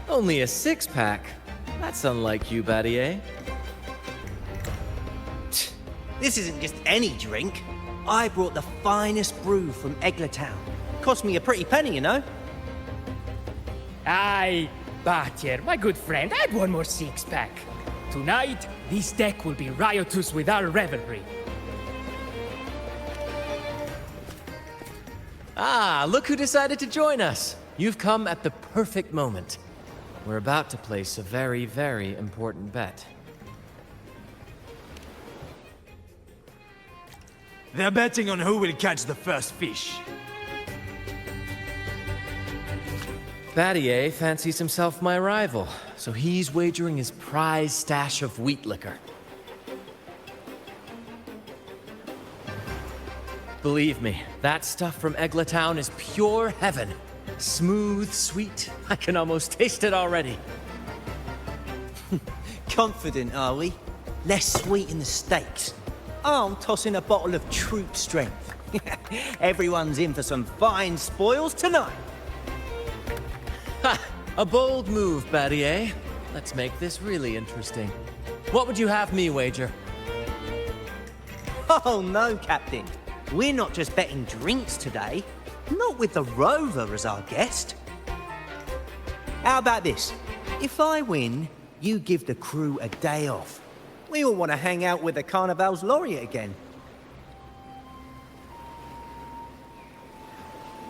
Only a six-pack? That's unlike you, Battier. This isn't just any drink. I brought the finest brew from Eglertown. Cost me a pretty penny, you know? Aye, Battier, my good friend, add one more six-pack. Tonight, this deck will be riotous with our revelry. Ah, look who decided to join us. You've come at the perfect moment. We're about to place a very, very important bet. They're betting on who will catch the first fish. Battier fancies himself my rival, so he's wagering his prize stash of wheat liquor. Believe me, that stuff from Eglertown is pure heaven. Smooth, sweet. I can almost taste it already. Confident, are we? Less sweet in the stakes. I'll toss in a bottle of troop strength. Everyone's in for some fine spoils tonight. Ha! A bold move, Battier. Let's make this really interesting. What would you have me wager? Oh no, Captain. We're not just betting drinks today. Not with the Rover as our guest. How about this? If I win, you give the crew a day off. We all want to hang out with the Carnival's laureate again.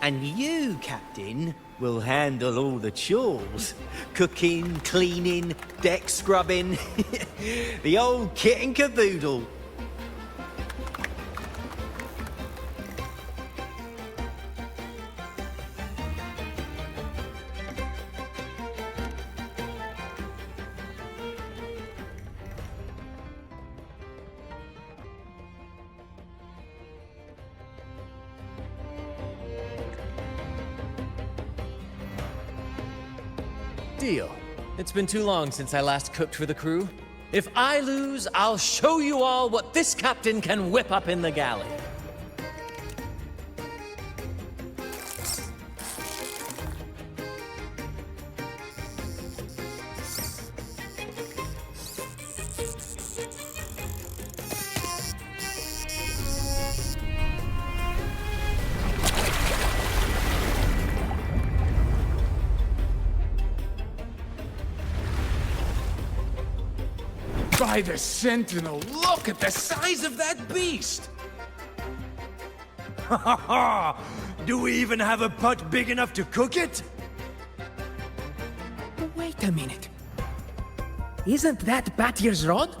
And you, Captain, will handle all the chores. Cooking, cleaning, deck scrubbing. The old kit and caboodle. Deal. It's been too long since I last cooked for the crew. If I lose, I'll show you all what this captain can whip up in the galley. By the Sentinel, look at the size of that beast! Ha ha ha! Do we even have a pot big enough to cook it? Wait a minute. Isn't that Battier's rod?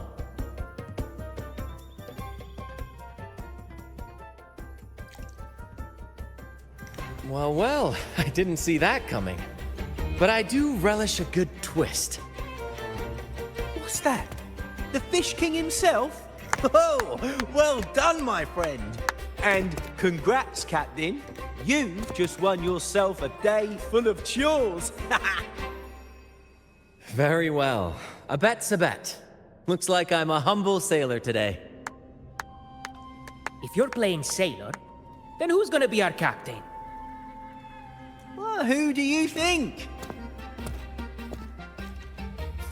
Well, well, I didn't see that coming. But I do relish a good twist. What's that? The Fish King himself? Oh, well done, my friend. And congrats, Captain. You've just won yourself a day full of chores. Very well. A bet's a bet. Looks like I'm a humble sailor today. If you're playing sailor, then who's gonna be our captain? Well, who do you think?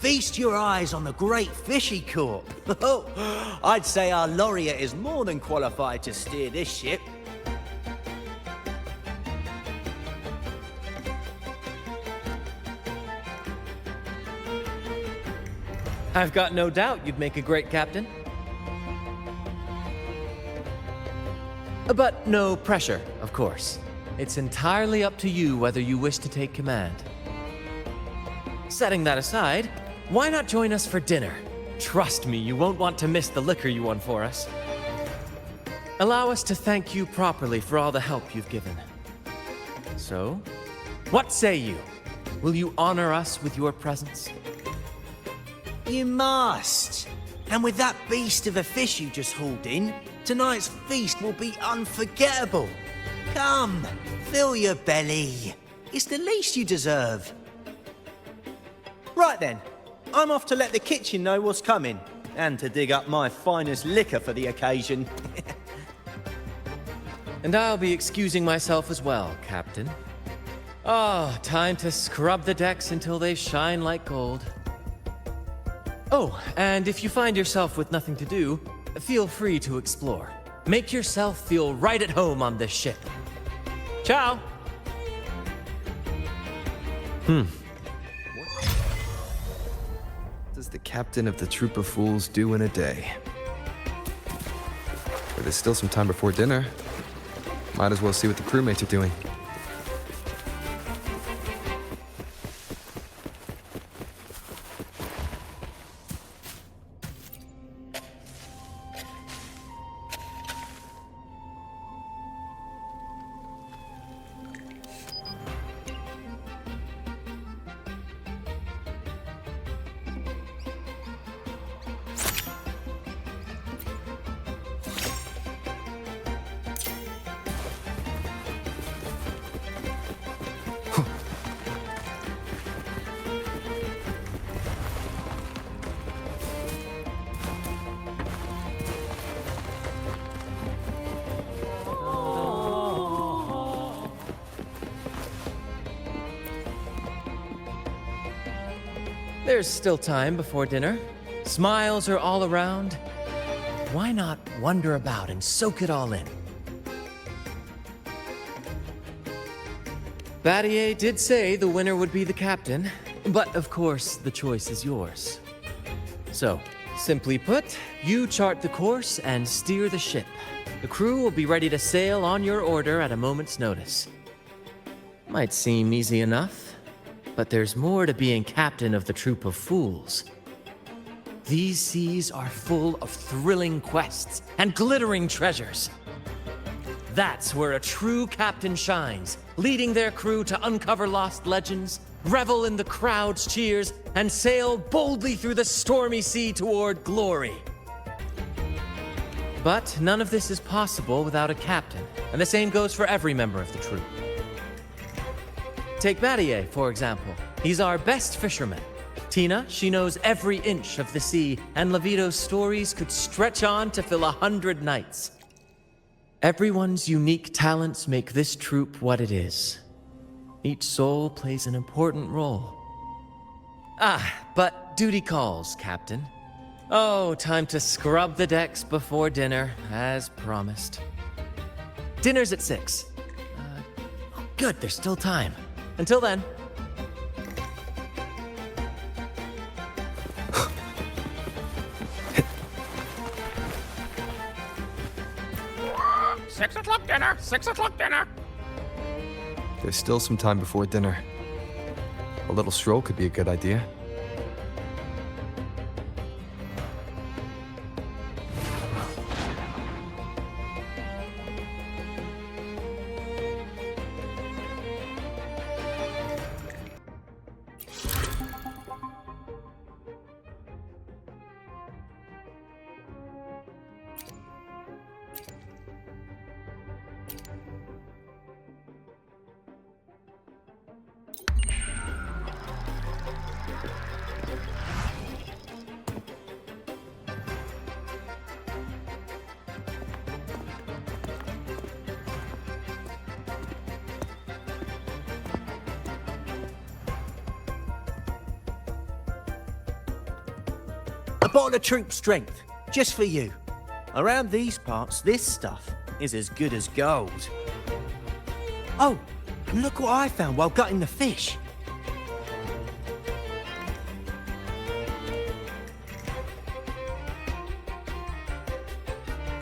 Feast your eyes on the great fish he caught. Oh, I'd say our laureate is more than qualified to steer this ship. I've got no doubt you'd make a great captain. But no pressure, of course. It's entirely up to you whether you wish to take command. Setting that aside, why not join us for dinner? Trust me, you won't want to miss the liquor you won for us. Allow us to thank you properly for all the help you've given. So, what say you? Will you honor us with your presence? You must. And with that beast of a fish you just hauled in, tonight's feast will be unforgettable. Come, fill your belly. It's the least you deserve. Right then, I'm off to let the kitchen know what's coming, and to dig up my finest liquor for the occasion. And I'll be excusing myself as well, Captain. Oh, time to scrub the decks until they shine like gold. Oh, and if you find yourself with nothing to do, feel free to explore. Make yourself feel right at home on this ship. Ciao! What does the captain of the troop of fools do in a day? But there's still some time before dinner. Might as well see what the crewmates are doing. There's still time before dinner. Smiles are all around. Why not wander about and soak it all in? Battier did say the winner would be the captain, but of course the choice is yours. So, simply put, you chart the course and steer the ship. The crew will be ready to sail on your order at a moment's notice. Might seem easy enough, but there's more to being captain of the troop of fools. These seas are full of thrilling quests and glittering treasures. That's where a true captain shines, leading their crew to uncover lost legends, revel in the crowd's cheers, and sail boldly through the stormy sea toward glory. But none of this is possible without a captain, and the same goes for every member of the troop. Take Battier, for example. He's our best fisherman. Tina, she knows every inch of the sea, and Levito's stories could stretch on to fill 100 nights. Everyone's unique talents make this troop what it is. Each soul plays an important role. But duty calls, Captain. Oh, time to scrub the decks before dinner, as promised. Dinner's at 6. Good, there's still time. Until then. Six o'clock dinner! 6 o'clock dinner! There's still some time before dinner. A little stroll could be a good idea. A bottle of troop strength, just for you. Around these parts, this stuff is as good as gold. Oh, and look what I found while gutting the fish.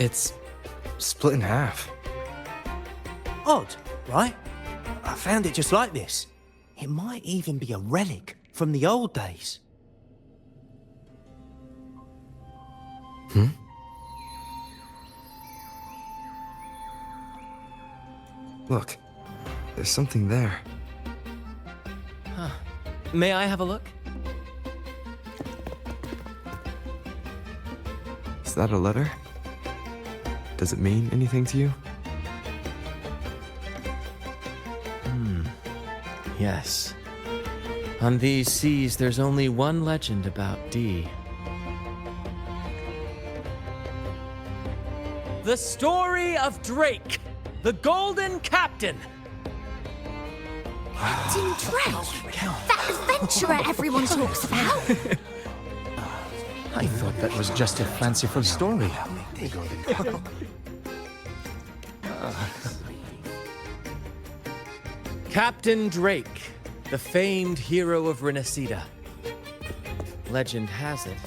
It's split in half. Odd, right? I found it just like this. It might even be a relic from the old days. Look, there's something there. May I have a look? Is that a letter? Does it mean anything to you? Yes. On these seas, there's only one legend about D. The story of Drake, the Golden Captain. Captain Drake! That adventurer everyone talks about! I thought that was just a fanciful story. Captain Drake, the famed hero of Renacida. Legend has it,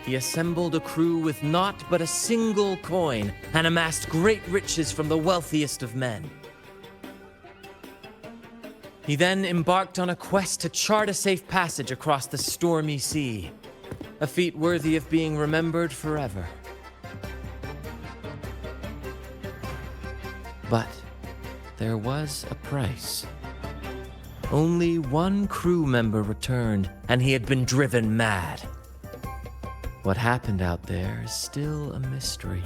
he assembled a crew with naught but a single coin and amassed great riches from the wealthiest of men. He then embarked on a quest to chart a safe passage across the stormy sea, a feat worthy of being remembered forever. But there was a price. Only one crew member returned, and he had been driven mad. What happened out there is still a mystery.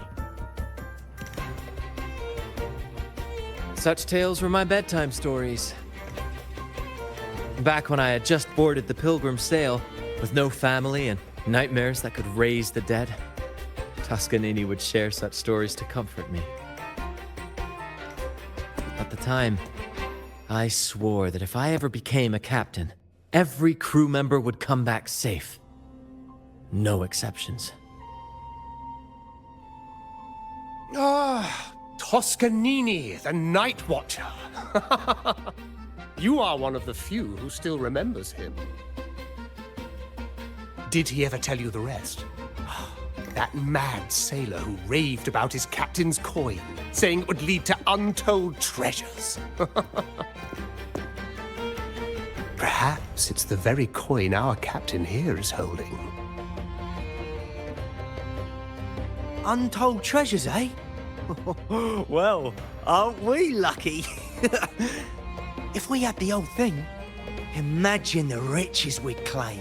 Such tales were my bedtime stories. Back when I had just boarded the Pilgrim sail, with no family and nightmares that could raise the dead, Toscanini would share such stories to comfort me. At the time, I swore that if I ever became a captain, every crew member would come back safe. No exceptions. Ah, Toscanini, the Night Watcher. You are one of the few who still remembers him. Did he ever tell you the rest? That mad sailor who raved about his captain's coin, saying it would lead to untold treasures. Perhaps it's the very coin our captain here is holding. Untold treasures, eh? Well, aren't we lucky? If we had the whole thing, imagine the riches we'd claim.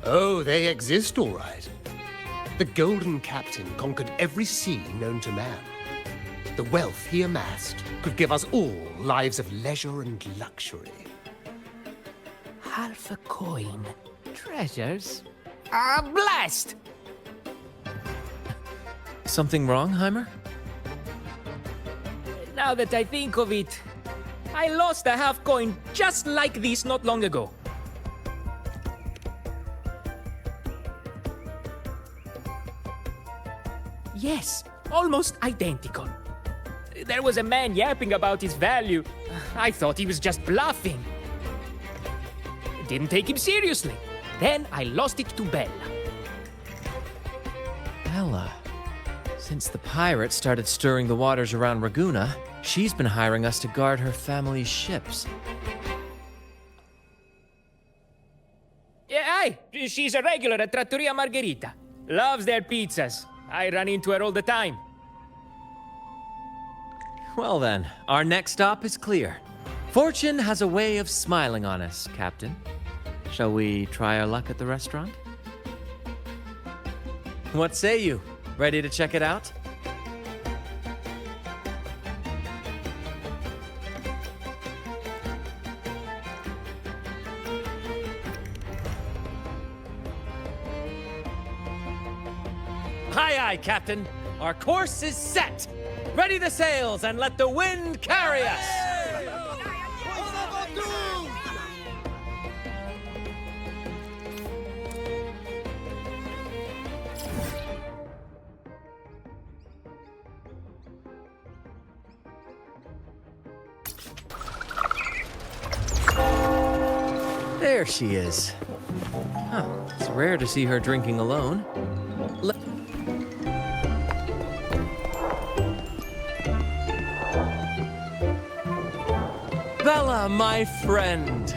Oh, they exist, all right. The Golden Captain conquered every sea known to man. The wealth he amassed could give us all lives of leisure and luxury. Half a coin. Treasures? Ah, blast! Something wrong, Heimer? Now that I think of it, I lost a half coin just like this not long ago. Yes, almost identical. There was a man yapping about his value. I thought he was just bluffing. Didn't take him seriously. Then I lost it to Bella. Bella. Since the pirates started stirring the waters around Raguna, she's been hiring us to guard her family's ships. Yeah, aye. She's a regular at Trattoria Margherita. Loves their pizzas. I run into her all the time. Well then, our next stop is clear. Fortune has a way of smiling on us, Captain. Shall we try our luck at the restaurant? What say you? Ready to check it out? Aye, aye, Captain. Our course is set. Ready the sails and let the wind carry us. There she is. Huh, it's rare to see her drinking alone. Bella, my friend!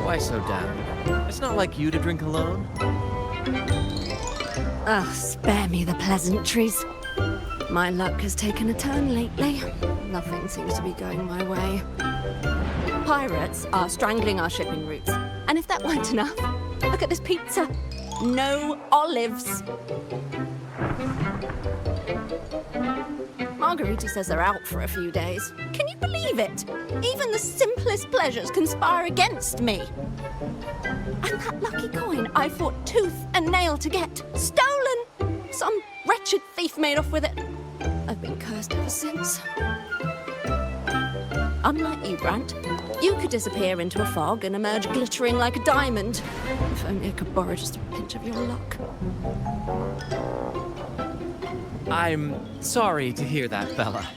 Why so down? It's not like you to drink alone. Oh, spare me the pleasantries. My luck has taken a turn lately. Nothing seems to be going my way. Pirates are strangling our shipping routes. And if that weren't enough, look at this pizza. No olives. Margarita says they're out for a few days. Can you believe it? Even the simplest pleasures conspire against me. And that lucky coin I fought tooth and nail to get, stolen! Some wretched thief made off with it. I've been cursed ever since. Unlike you, Brant, you could disappear into a fog and emerge glittering like a diamond. If only I could borrow just a pinch of your luck. I'm sorry to hear that, Bella.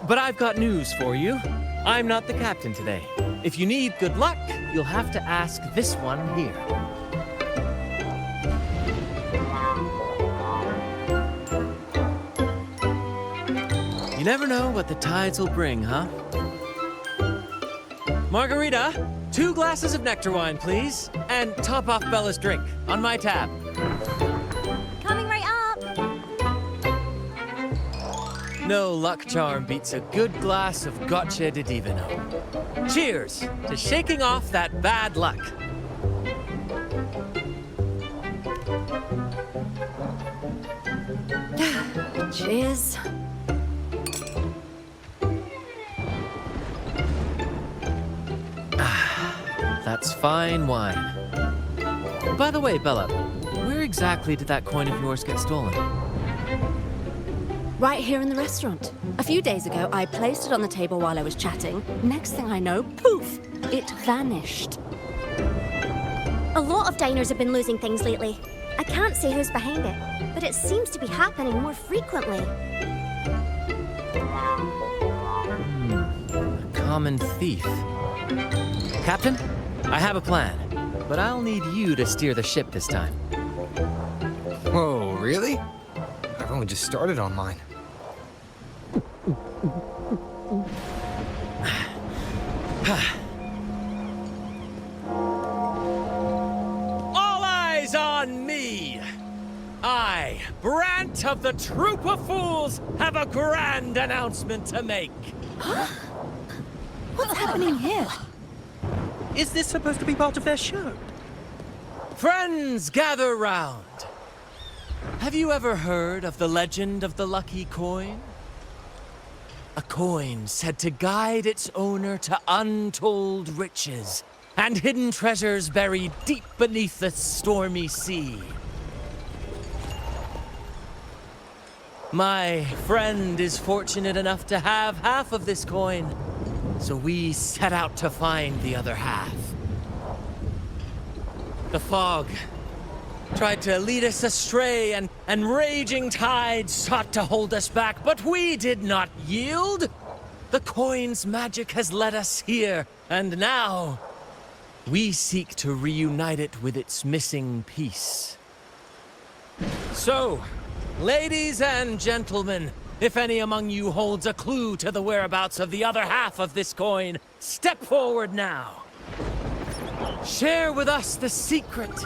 But I've got news for you. I'm not the captain today. If you need good luck, you'll have to ask this one here. You never know what the tides will bring, huh? Margarita, 2 glasses of nectar wine, please. And top off Bella's drink on my tab. Coming right up! No luck charm beats a good glass of gotcha de divino. Cheers to shaking off that bad luck. Cheers. That's fine wine. By the way, Bella, where exactly did that coin of yours get stolen? Right here in the restaurant. A few days ago, I placed it on the table while I was chatting. Next thing I know, poof, it vanished. A lot of diners have been losing things lately. I can't say who's behind it, but it seems to be happening more frequently. A common thief. Captain, I have a plan, but I'll need you to steer the ship this time. Whoa, really? I've only just started on mine. All eyes on me! I, Brant of the Troop of Fools, have a grand announcement to make. What's happening here? Is this supposed to be part of their show? Friends, gather round. Have you ever heard of the legend of the lucky coin? A coin said to guide its owner to untold riches and hidden treasures buried deep beneath the stormy sea. My friend is fortunate enough to have half of this coin, so we set out to find the other half. The fog tried to lead us astray, and raging tides sought to hold us back, but we did not yield. The coin's magic has led us here, and now we seek to reunite it with its missing piece. So, ladies and gentlemen, if any among you holds a clue to the whereabouts of the other half of this coin, step forward now. Share with us the secret,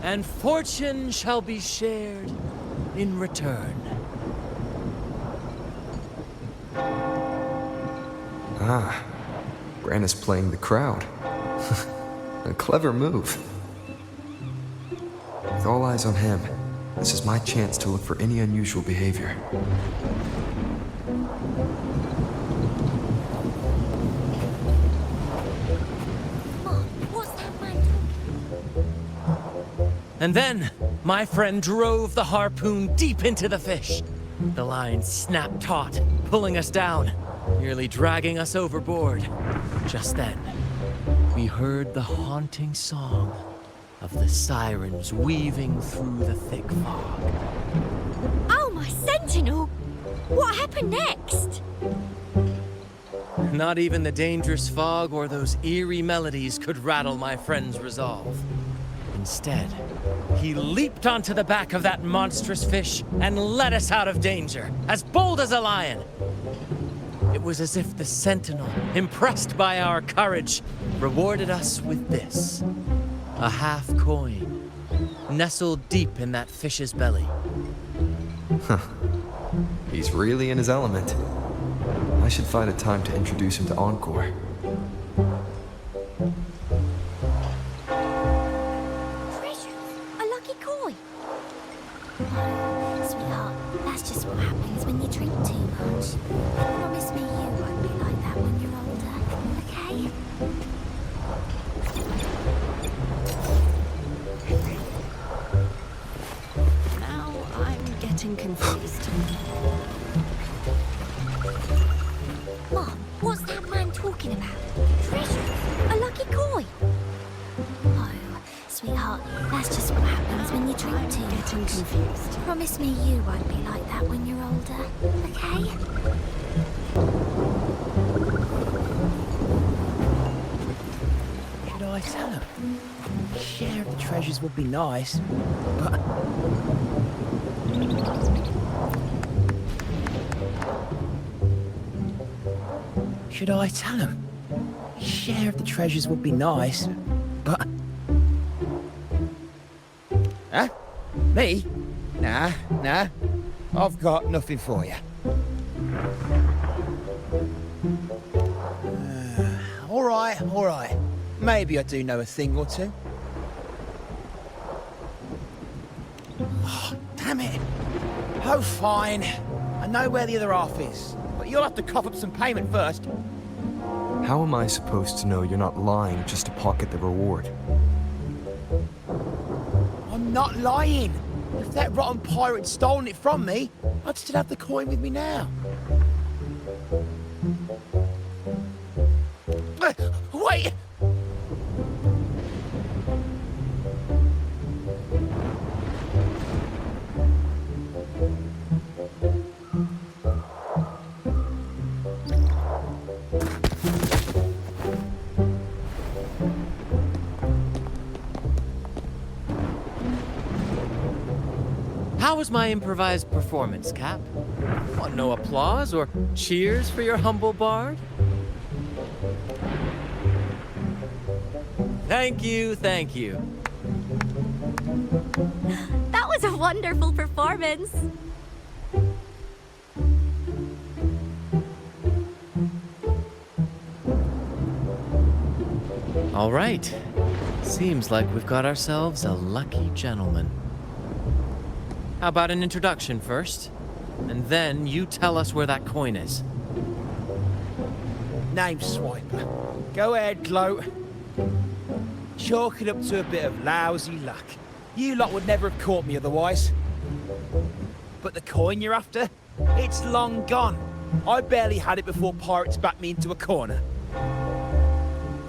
and fortune shall be shared in return. Ah, Brant is playing the crowd. A clever move. With all eyes on him, this is my chance to look for any unusual behavior. Mom, what's that man doing? And then, my friend drove the harpoon deep into the fish. The line snapped taut, pulling us down, nearly dragging us overboard. Just then, we heard the haunting song of the sirens weaving through the thick fog. Oh, my sentinel! What happened next? Not even the dangerous fog or those eerie melodies could rattle my friend's resolve. Instead, he leaped onto the back of that monstrous fish and led us out of danger, as bold as a lion. It was as if the sentinel, impressed by our courage, rewarded us with this. A half coin, nestled deep in that fish's belly. He's really in his element. I should find a time to introduce him to Encore. Treasure! A lucky coin! Sweetheart, That's just what happens when you drink too much. Promise me you won't be like that when you're older, okay? Now I'm getting confused. Mom, what's that man talking about? Treasure? A lucky coin? Oh, sweetheart, that's just what happens when you drink too much. Getting confused. Promise me you won't be like that when you're older, okay? Should I tell him? Share of the treasures would be nice, but... Should I tell him? Share of the treasures would be nice, but... Huh? Me? Nah. I've got nothing for you. All right. Maybe I do know a thing or two. Oh, damn it. Oh, fine. I know where the other half is, but you'll have to cough up some payment first. How am I supposed to know you're not lying just to pocket the reward? I'm not lying. If that rotten pirate had stolen it from me, I'd still have the coin with me now. Wait! How was my improvised performance, Cap? Want no applause or cheers for your humble bard? Thank you. That was a wonderful performance. All right. Seems like we've got ourselves a lucky gentleman. How about an introduction first? And then you tell us where that coin is. Name swiper. Go ahead, gloat. Chalk it up to a bit of lousy luck. You lot would never have caught me otherwise. But the coin you're after? It's long gone. I barely had it before pirates backed me into a corner.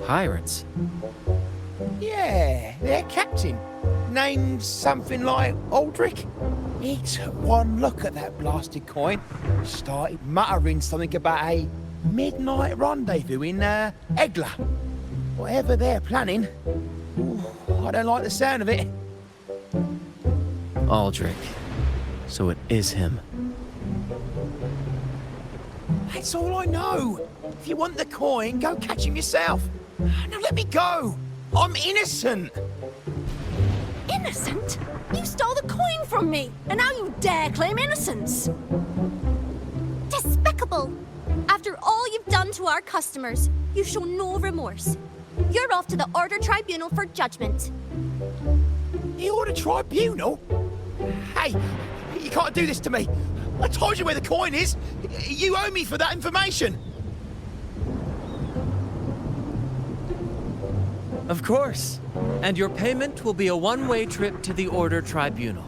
Pirates? Yeah, their captain. Named something like Aldrich. He took one look at that blasted coin, started muttering something about a midnight rendezvous in Egla. Whatever they're planning, I don't like the sound of it. Aldrich. So it is him. That's all I know. If you want the coin, go catch him yourself. Now let me go. I'm innocent. Innocent? You stole the coin from me, and now you dare claim innocence. Despicable! After all you've done to our customers, you show no remorse. You're off to the Order Tribunal for judgment. The Order Tribunal? Hey, you can't do this to me. I told you where the coin is. You owe me for that information. Of course. And your payment will be a one-way trip to the Order Tribunal.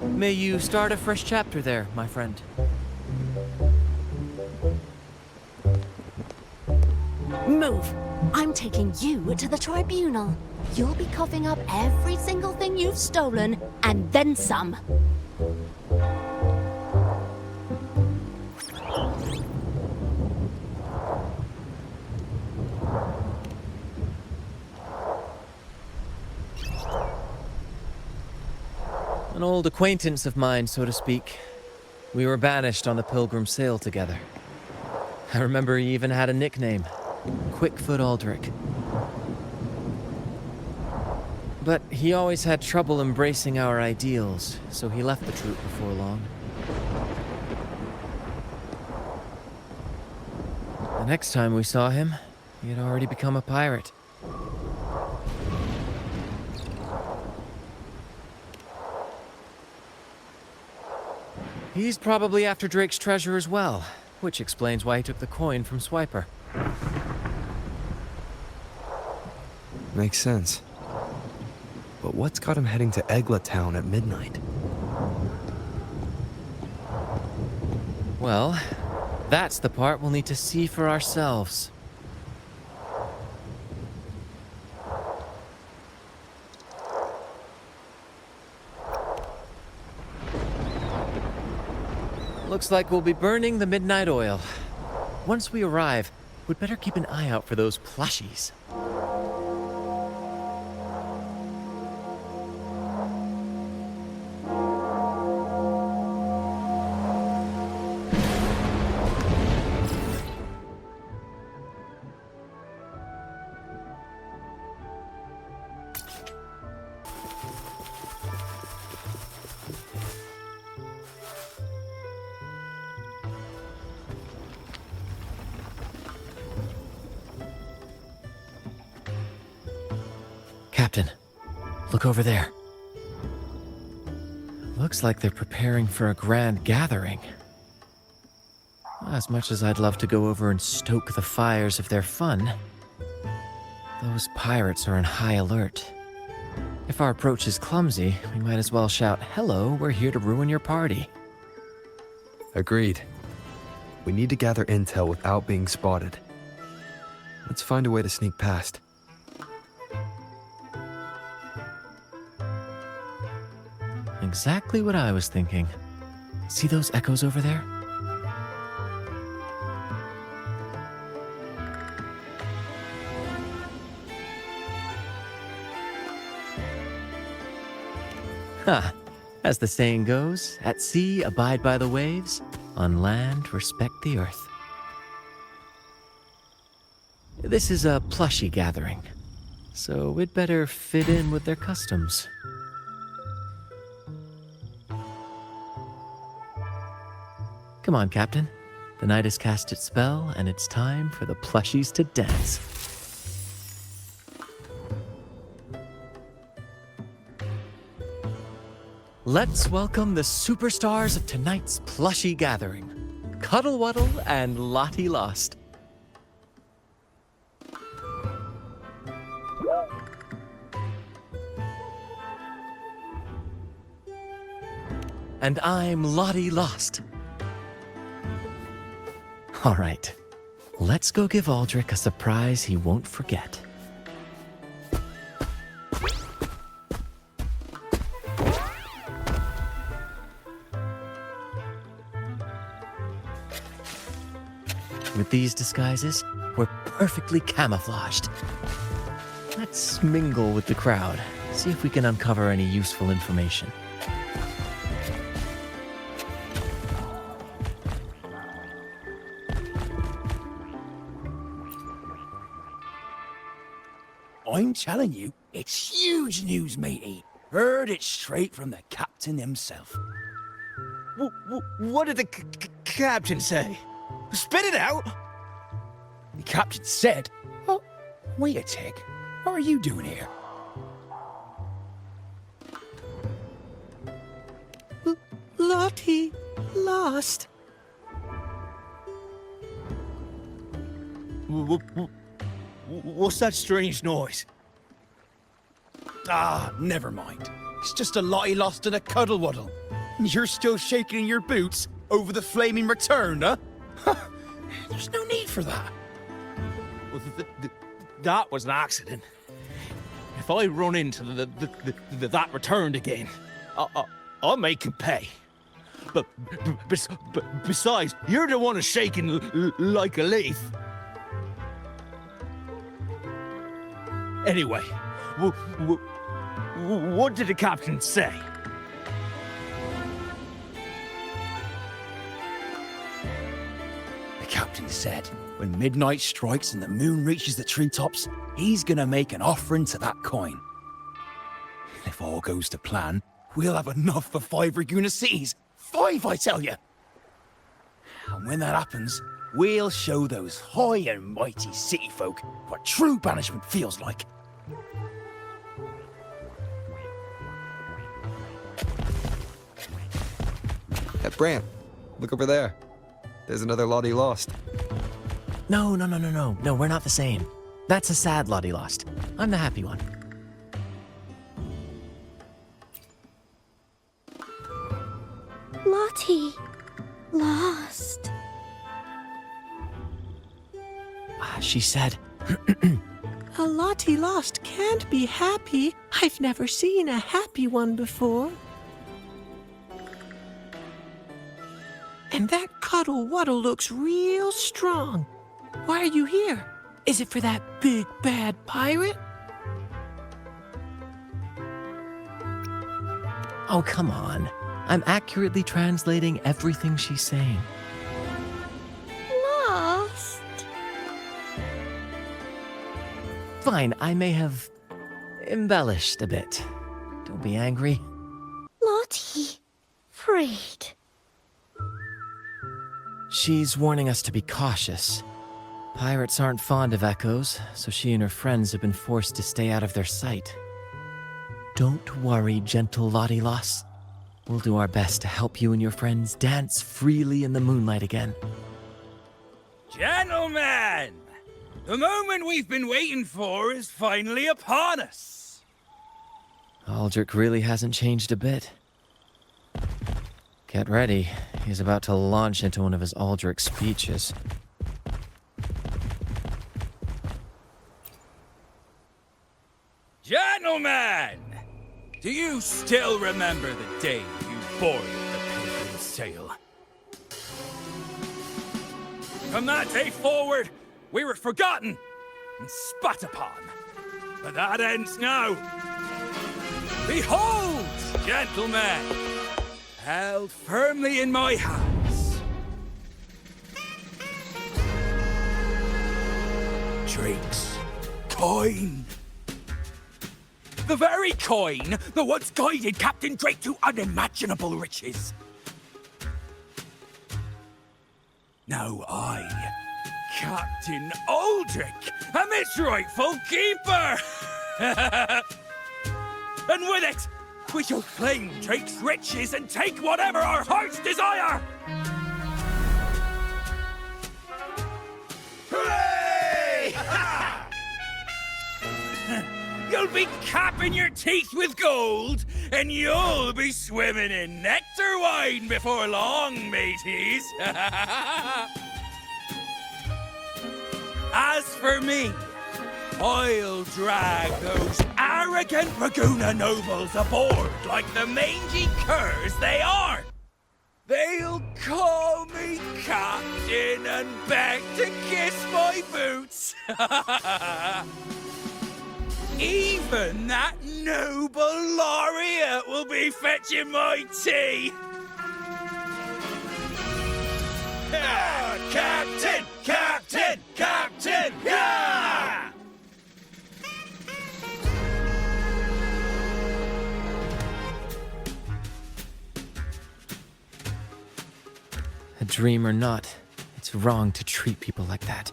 May you start a fresh chapter there, my friend. Move. I'm taking you to the tribunal. You'll be coughing up every single thing you've stolen, and then some. An old acquaintance of mine, so to speak. We were banished on the Pilgrim sail together. I remember he even had a nickname. Quickfoot Aldrich. But he always had trouble embracing our ideals, so he left the troop before long. The next time we saw him, he had already become a pirate. He's probably after Drake's treasure as well, which explains why he took the coin from Swiper. Makes sense. But what's got him heading to Egla Town at midnight? Well, that's the part we'll need to see for ourselves. Looks like we'll be burning the midnight oil. Once we arrive, we'd better keep an eye out for those plushies. Captain, look over there. Looks like they're preparing for a grand gathering. As much as I'd love to go over and stoke the fires of their fun, those pirates are on high alert. If our approach is clumsy, we might as well shout, "Hello, we're here to ruin your party." Agreed. We need to gather intel without being spotted. Let's find a way to sneak past. Exactly what I was thinking. See those echoes over there? Ha! As the saying goes, at sea abide by the waves, on land respect the earth. This is a plushie gathering, so we'd better fit in with their customs. Come on, Captain. The night has cast its spell, and it's time for the plushies to dance. Let's welcome the superstars of tonight's plushie gathering, Cuddle Wuddle and Lottie Lost. And I'm Lottie Lost. All right, let's go give Aldrich a surprise he won't forget. With these disguises, we're perfectly camouflaged. Let's mingle with the crowd, see if we can uncover any useful information. I'm telling you, it's huge news, matey. Heard it straight from the captain himself. What did the captain say? Spit it out! The captain said, "Oh, wait a tick. What are you doing here?" Lottie Lost. What's that strange noise? Ah, never mind. It's just a Lottie Lost and a Cuddle Wuddle. And you're still shaking in your boots over the flaming return, huh? There's no need for that. Well, that was an accident. If I run into that returned again, I'll make him pay. But besides, you're the one who's shaking like a leaf. Anyway, what did the captain say? The captain said, when midnight strikes and the moon reaches the treetops, he's gonna make an offering to that coin. If all goes to plan, we'll have enough for 5 Raguna cities. 5, I tell you! And when that happens, we'll show those high and mighty city folk what true banishment feels like. Brant, look over there. There's another Lottie lost. No, we're not the same. That's a sad Lottie lost. I'm the happy one. Lottie. Lost. She said, A Lottie lost can't be happy. I've never seen a happy one before. And that Cuddle Waddle looks real strong. Why are you here? Is it for that big bad pirate? oh, come on. I'm accurately translating everything she's saying. Lost. Fine, I may have embellished a bit. Don't be angry. Lottie. Freed. She's warning us to be cautious. Pirates aren't fond of echoes, so she and her friends have been forced to stay out of their sight. Don't worry, gentle Lottie Loss. We'll do our best to help you and your friends dance freely in the moonlight again. Gentlemen! The moment we've been waiting for is finally upon us. Aldrich really hasn't changed a bit. Get ready. He's about to launch into one of his Aldrich speeches. Gentlemen! Do you still remember the day you boarded the Pilgrim's Sail? From that day forward, we were forgotten and spat upon. But that ends now. Behold, gentlemen, held firmly in my hands. Drake's coin. The very coin that once guided Captain Drake to unimaginable riches. Now I, Captain Aldrich, am its rightful keeper! And with it, we shall claim Drake's riches and take whatever our hearts desire! Hooray! You'll be capping your teeth with gold, and you'll be swimming in nectar wine before long, mateys. As for me, I'll drag those arrogant Raguna nobles aboard like the mangy curs they are. They'll call me captain and beg to kiss my boots. Even that noble laureate will be fetching my tea. Captain! Captain! Captain! Yeah! A dream or not, it's wrong to treat people like that.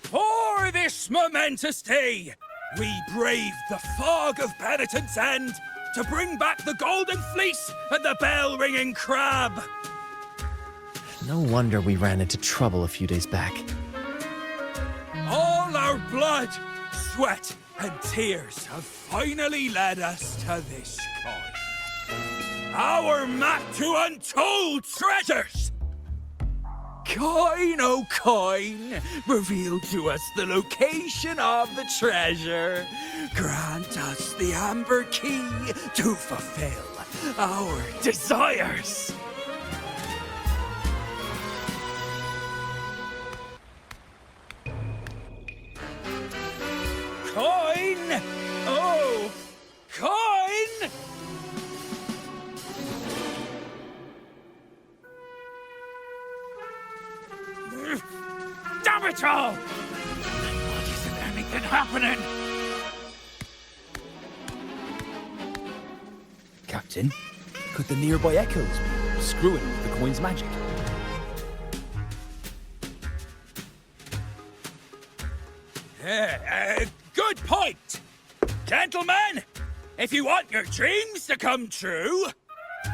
For this momentous day, we braved the fog of penitence and to bring back the golden fleece and the bell-ringing crab. No wonder we ran into trouble a few days back. All our blood, sweat, and tears have finally led us to this coin. Our map to untold treasures! Coin, oh coin, reveal to us the location of the treasure. Grant us the amber key to fulfill our desires. Coin! Oh, coin! Damn it all! Why isn't anything happening? Captain, could the nearby echoes be screwing with the coin's magic? Good point! Gentlemen, if you want your dreams to come true,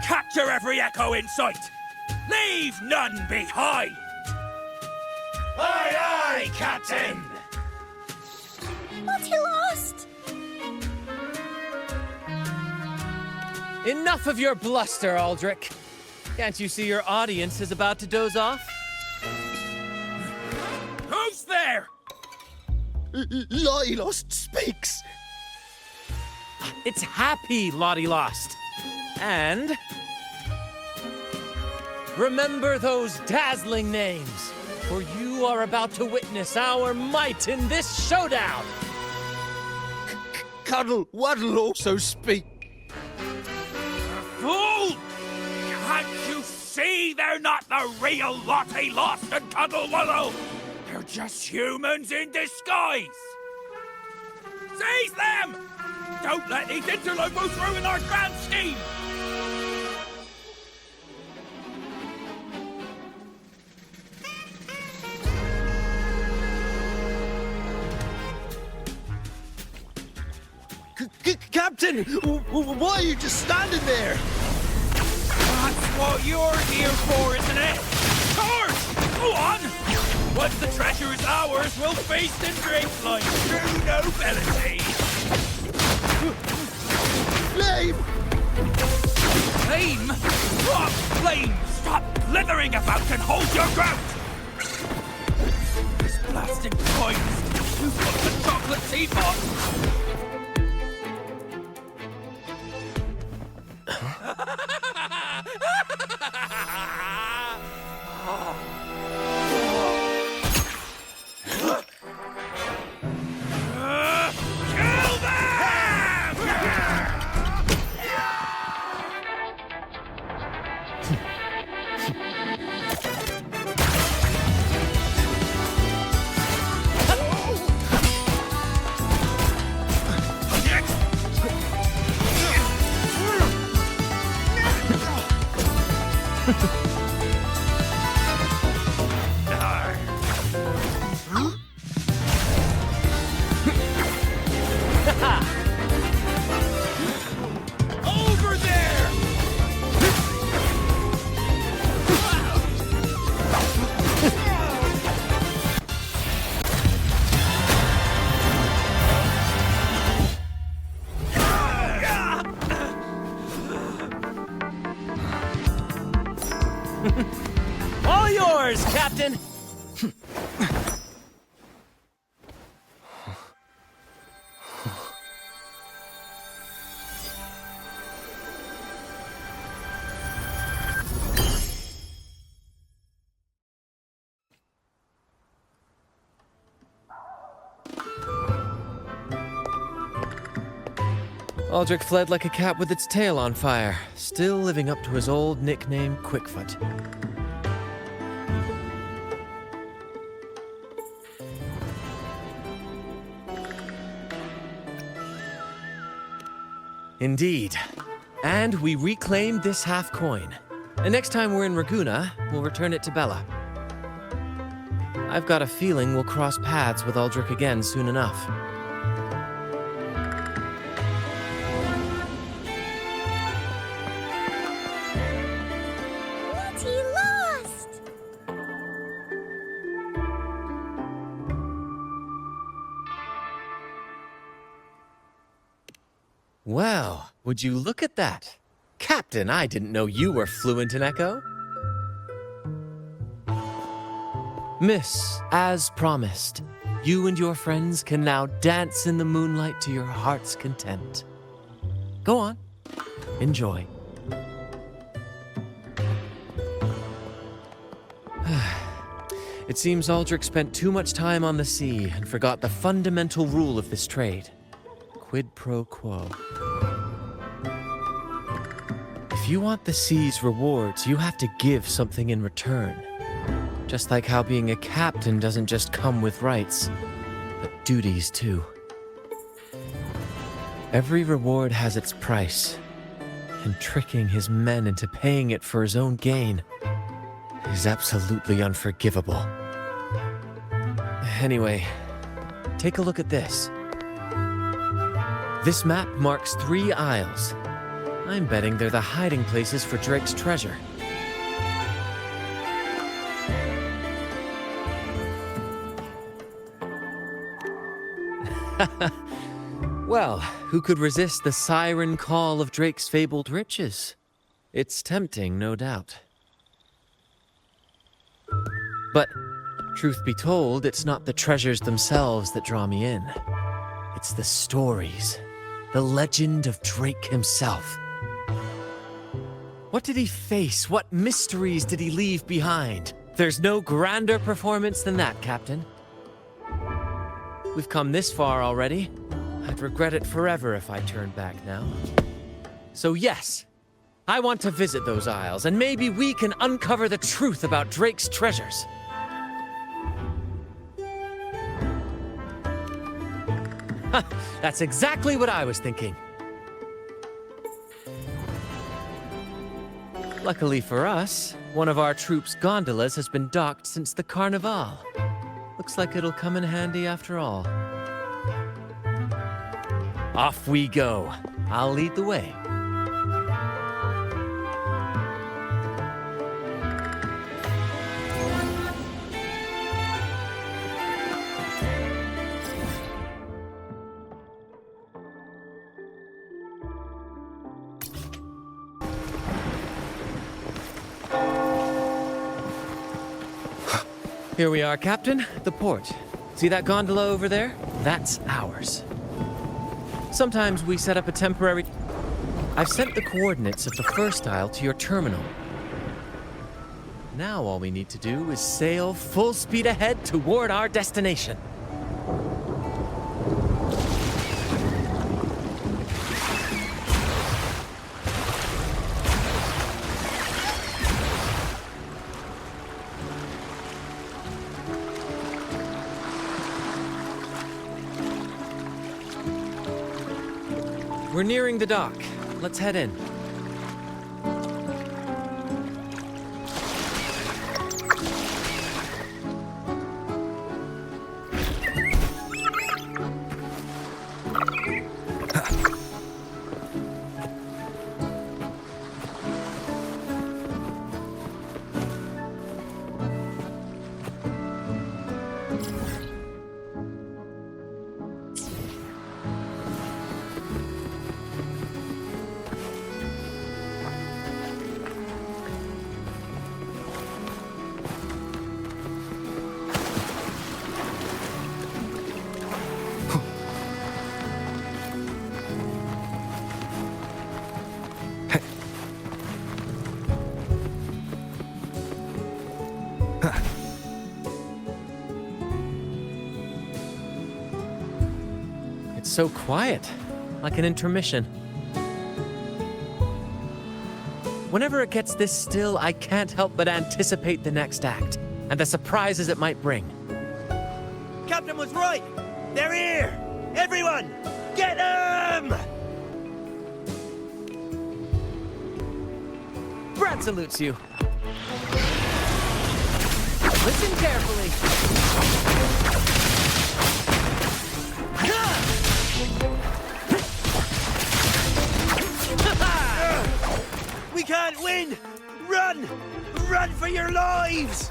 Capture every echo in sight! Leave none behind! Aye, aye, Captain! But he lost! Enough of your bluster, Aldrich. Can't you see your audience is about to doze off? Who's there? Lottie Lost speaks! It's happy, Lottie Lost. And remember those dazzling names, for you are about to witness our might in this showdown. Cuddle Waddle also speak. Fool! Can't you see they're not the real Lottie Lost and Cuddle Wallow? They're just humans in disguise! Seize them! Don't let these interlopers ruin our grand scheme! Captain, why are you just standing there? That's what you're here for, isn't it? Charge! Go on! Once the treasure is ours, we'll feast and drink like true nobility. Flame! Flame? What flame? Stop blithering about and hold your ground! This blasted coins! You've got the chocolate teapot! Kill them! Over there! All yours, Captain! Aldrich fled like a cat with its tail on fire, still living up to his old nickname, Quickfoot. Indeed. And we reclaimed this half coin. And next time we're in Raguna, we'll return it to Bella. I've got a feeling we'll cross paths with Aldrich again soon enough. Lottie lost! Well, would you look at that? Captain, I didn't know you were fluent in Echo. Miss, as promised, you and your friends can now dance in the moonlight to your heart's content. Go on, enjoy. It seems Aldrich spent too much time on the sea and forgot the fundamental rule of this trade. Quid pro quo. If you want the sea's rewards, you have to give something in return. Just like how being a captain doesn't just come with rights, but duties too. Every reward has its price, and tricking his men into paying it for his own gain is absolutely unforgivable. Anyway, take a look at this. This map marks 3 isles. I'm betting they're the hiding places for Drake's treasure. Well, who could resist the siren call of Drake's fabled riches? It's tempting, no doubt. But, truth be told, it's not the treasures themselves that draw me in. It's the stories, the legend of Drake himself. What did he face? What mysteries did he leave behind? There's no grander performance than that, Captain. We've come this far already. I'd regret it forever if I turned back now. So yes, I want to visit those isles, and maybe we can uncover the truth about Drake's treasures. That's exactly what I was thinking. Luckily for us, one of our troop's gondolas has been docked since the Carnival. Looks like it'll come in handy after all. Off we go. I'll lead the way. Here we are, Captain. The port. See that gondola over there? That's ours. Sometimes we set up a temporary... I've sent the coordinates of the first isle to your terminal. Now all we need to do is sail full speed ahead toward our destination. We're nearing the dock. Let's head in. It's so quiet, like an intermission. Whenever it gets this still, I can't help but anticipate the next act, and the surprises it might bring. Captain was right! They're here! Everyone, get them! Brant salutes you. Listen carefully. We can't win! Run! Run for your lives!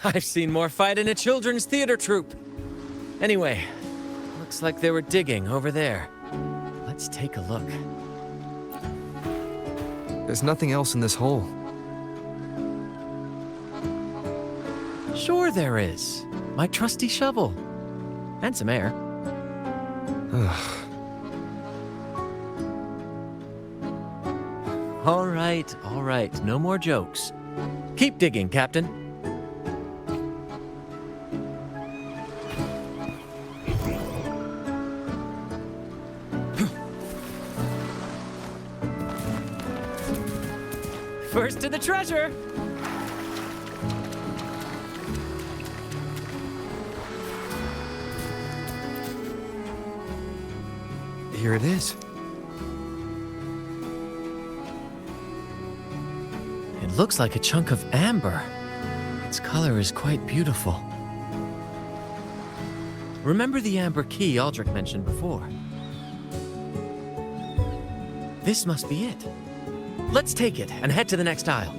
I've seen more fight in a children's theater troupe. Anyway, looks like they were digging over there. Let's take a look. There's nothing else in this hole. Sure there is. My trusty shovel. And some air. All right. No more jokes. Keep digging, Captain. First to the treasure! Here it is. It looks like a chunk of amber. Its color is quite beautiful. Remember the amber key Aldrich mentioned before? This must be it. Let's take it and head to the next aisle.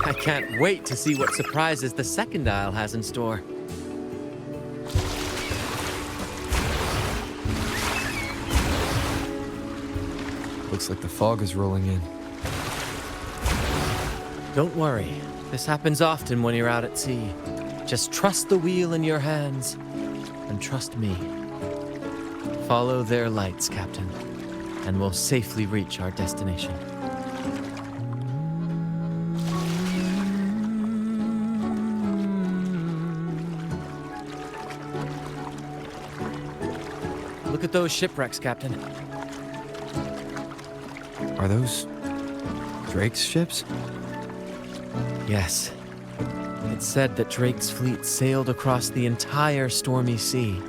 I can't wait to see what surprises the second aisle has in store. Looks like the fog is rolling in. Don't worry. This happens often when you're out at sea. Just trust the wheel in your hands, and trust me. Follow their lights, Captain, and we'll safely reach our destination. Look at those shipwrecks, Captain. Are those Drake's ships? Yes. It's said that Drake's fleet sailed across the entire stormy sea.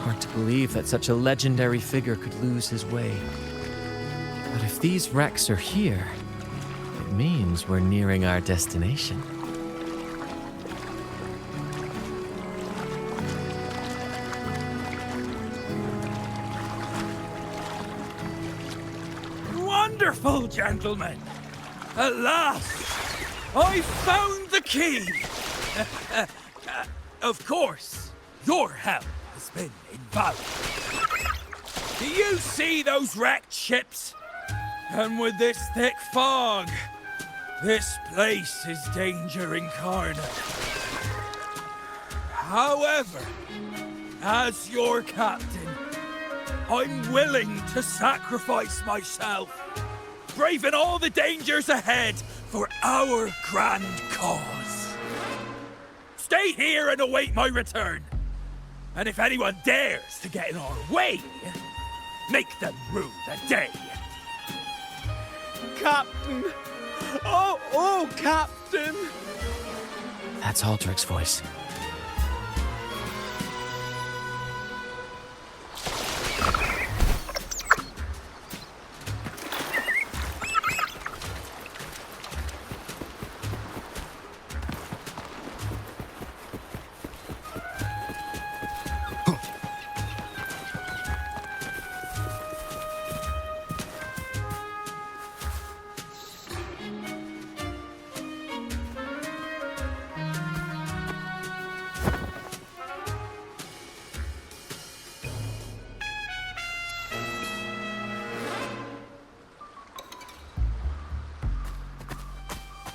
Hard to believe that such a legendary figure could lose his way. But if these wrecks are here, it means we're nearing our destination. Wonderful, gentlemen! At last, I found the key! Of course, your help has been invaluable. Do you see those wrecked ships? And with this thick fog, this place is danger incarnate. However, as your captain, I'm willing to sacrifice myself, braving all the dangers ahead for our grand cause. Stay here and await my return. And if anyone dares to get in our way, make them rue the day. Captain! Oh, Captain! That's Aldrich's voice.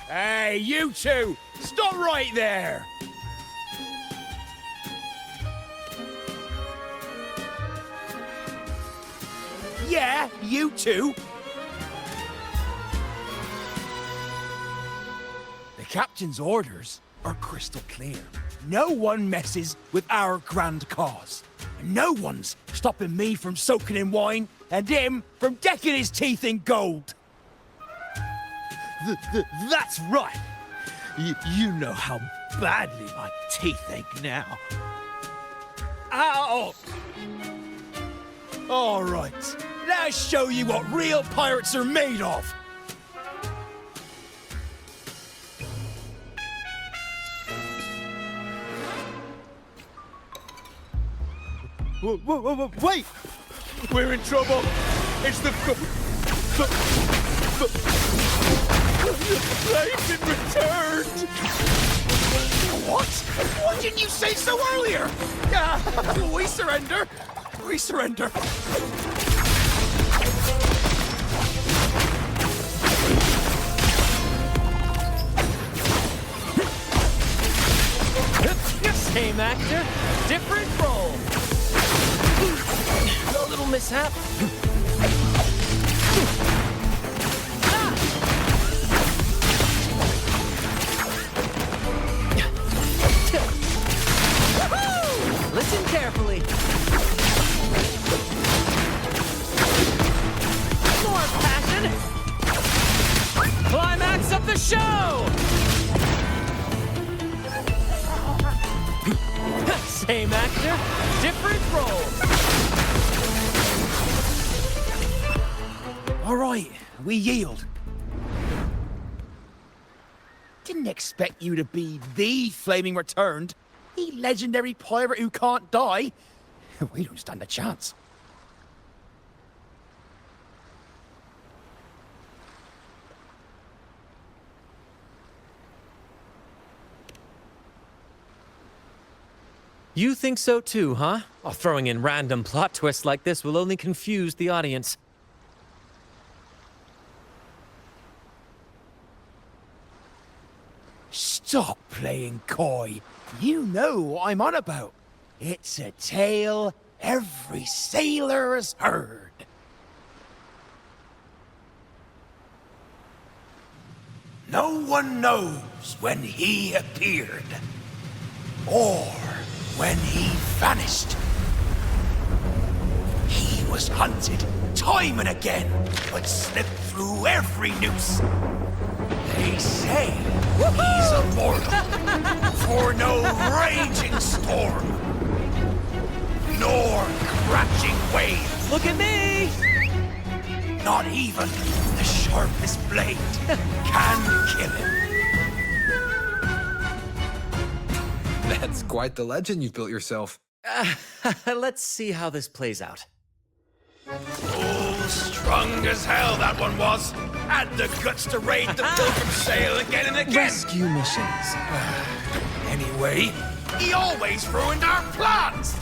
Hey, you two! Stop right there! Yeah, you two! The captain's orders are crystal clear. No one messes with our grand cause. And no one's stopping me from soaking in wine and him from decking his teeth in gold. That's right. You know how badly my teeth ache now. Ow! All right. Now show you what real pirates are made of. Wait! We're in trouble. It's the they've been returned! What? Why didn't you say so earlier? We surrender! We surrender! Same actor, different role. A little mishap. Listen carefully. More passion. Climax of the show. Same actor, different role. All right, we yield. Didn't expect you to be the Flaming Returned, the legendary pirate who can't die. We don't stand a chance. You think so too, huh? Oh, throwing in random plot twists like this will only confuse the audience. Stop playing coy. You know what I'm on about. It's a tale every sailor has heard. No one knows when he appeared, or when he vanished. He was hunted time and again, but slipped through every noose. They say he's immortal, for no raging storm, nor crashing wave. Look at me! Not even the sharpest blade can kill him. That's quite the legend you've built yourself. Let's see how this plays out. Oh, strong as hell that one was. Had the guts to raid the Pilgrim Sail again and again. Rescue missions. Anyway, he always ruined our plans.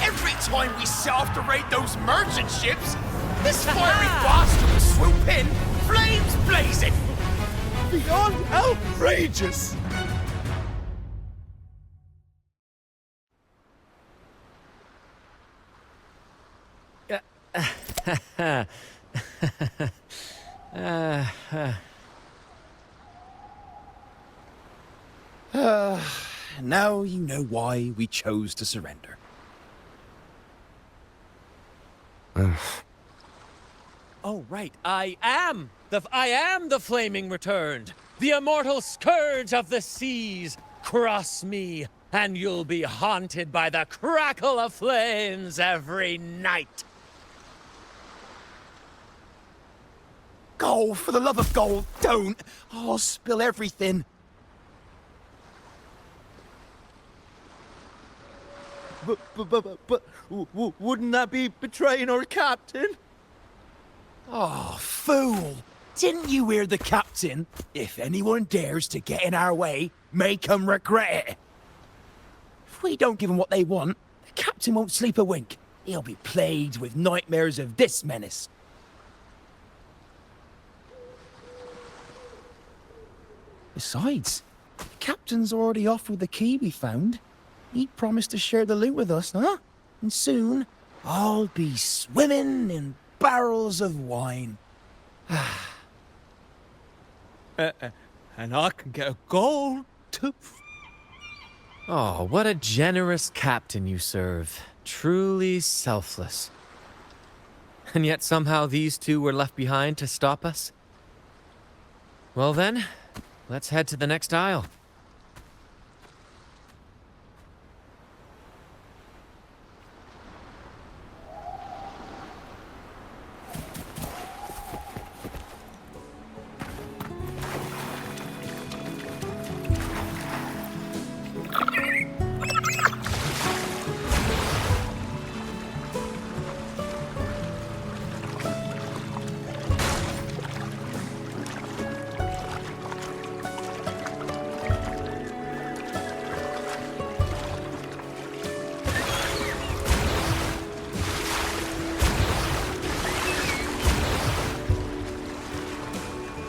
Every time we set off to raid those merchant ships, this fiery bastard would swoop in, flames blazing. Beyond outrageous. Now you know why we chose to surrender. Oh, right. I am the Flaming Returned, the immortal scourge of the seas. Cross me, and you'll be haunted by the crackle of flames every night. Gold, for the love of gold, don't! I'll spill everything. But wouldn't that be betraying our captain? Oh, fool! Didn't you hear the captain? If anyone dares to get in our way, make 'em regret it. If we don't give them what they want, the captain won't sleep a wink. He'll be plagued with nightmares of this menace. Besides, the captain's already off with the key we found. He promised to share the loot with us, huh? And soon, I'll be swimming in barrels of wine. And I can get a gold too. Oh, what a generous captain you serve. Truly selfless. And yet somehow these two were left behind to stop us? Well then, let's head to the next aisle.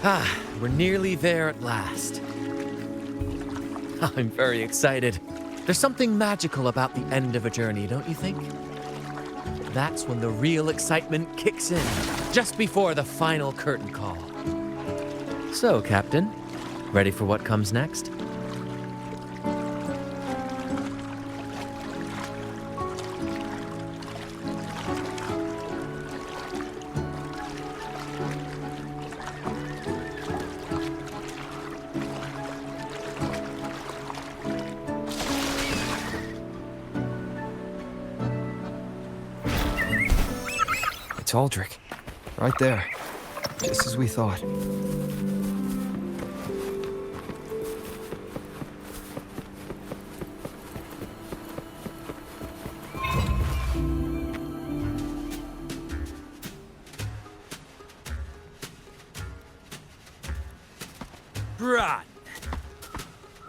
Ah, we're nearly there at last. I'm very excited. There's something magical about the end of a journey, don't you think? That's when the real excitement kicks in, just before the final curtain call. So, Captain, ready for what comes next? It's Aldrich. Right there. Just as we thought. Brant,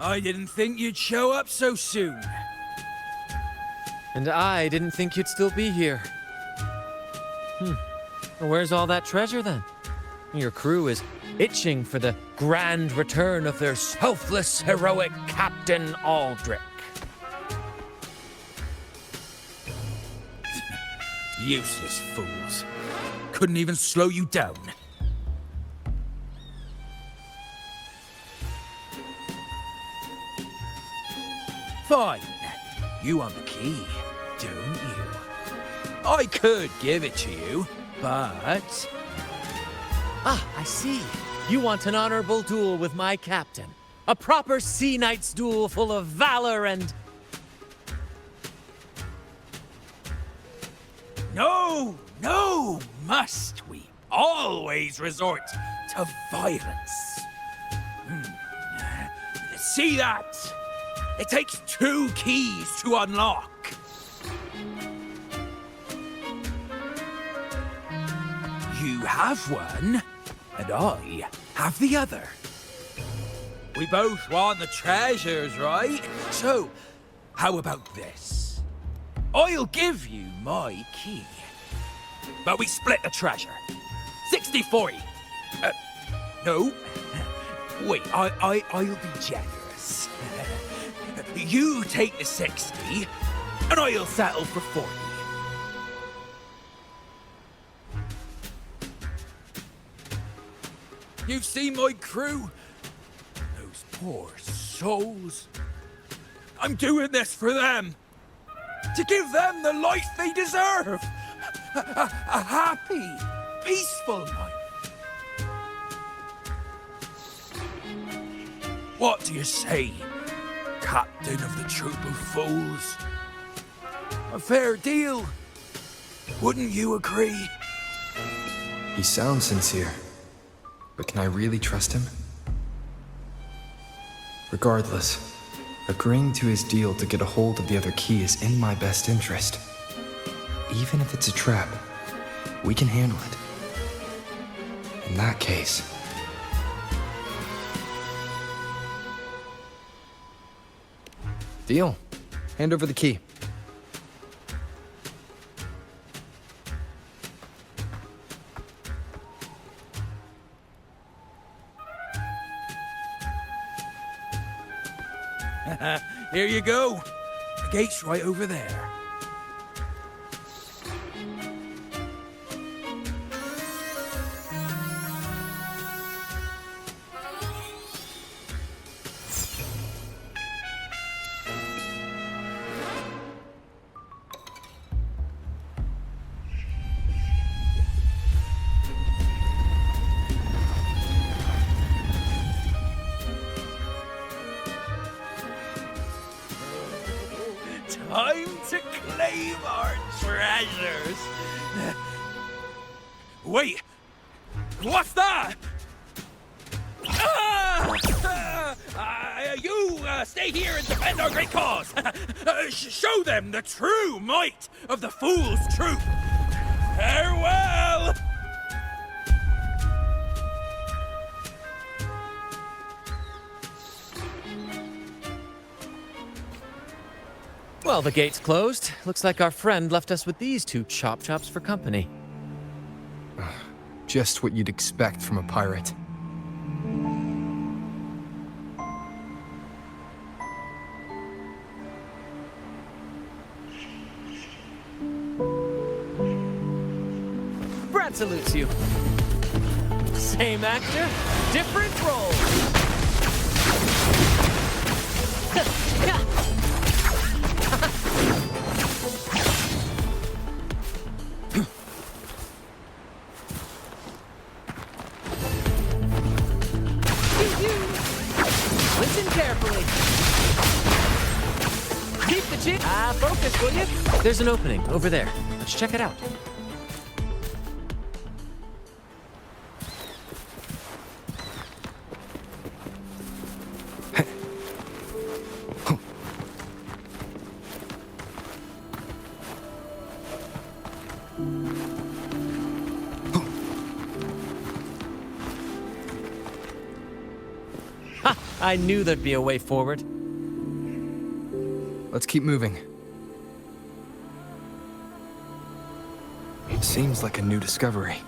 I didn't think you'd show up so soon. And I didn't think you'd still be here. Where's all that treasure then? Your crew is itching for the grand return of their selfless, heroic Captain Aldrich. Useless fools. Couldn't even slow you down. Fine. You want the key, don't you? I could give it to you, but... Ah, I see. You want an honorable duel with my captain. A proper sea knight's duel full of valor and... No, no, must we always resort to violence? See that? It takes 2 keys to unlock. You have one, and I have the other. We both want the treasures, right? So, how about this? I'll give you my key, but we split the treasure. 60-40. No. Wait, I'll be generous. You take the 60, and I'll settle for 40. You've seen my crew? Those poor souls. I'm doing this for them. To give them the life they deserve. A happy, peaceful life. What do you say, Captain of the Troop of Fools? A fair deal, wouldn't you agree? He sounds sincere. But can I really trust him? Regardless, agreeing to his deal to get a hold of the other key is in my best interest. Even if it's a trap, we can handle it. In that case... Deal. Hand over the key. Here you go. The gate's right over there. Time to claim our treasures. Wait, what's that? You stay here and defend our great cause. Show them the true might of the Fool's Troop. Farewell. Well, the gate's closed. Looks like our friend left us with these 2 chop-chops for company. Just what you'd expect from a pirate. Brant salutes you. Same actor, different role. Listen carefully. Keep the chin. Focus, will you? There's an opening over there. Let's check it out. Ha! I knew there'd be a way forward. Let's keep moving. Seems like a new discovery.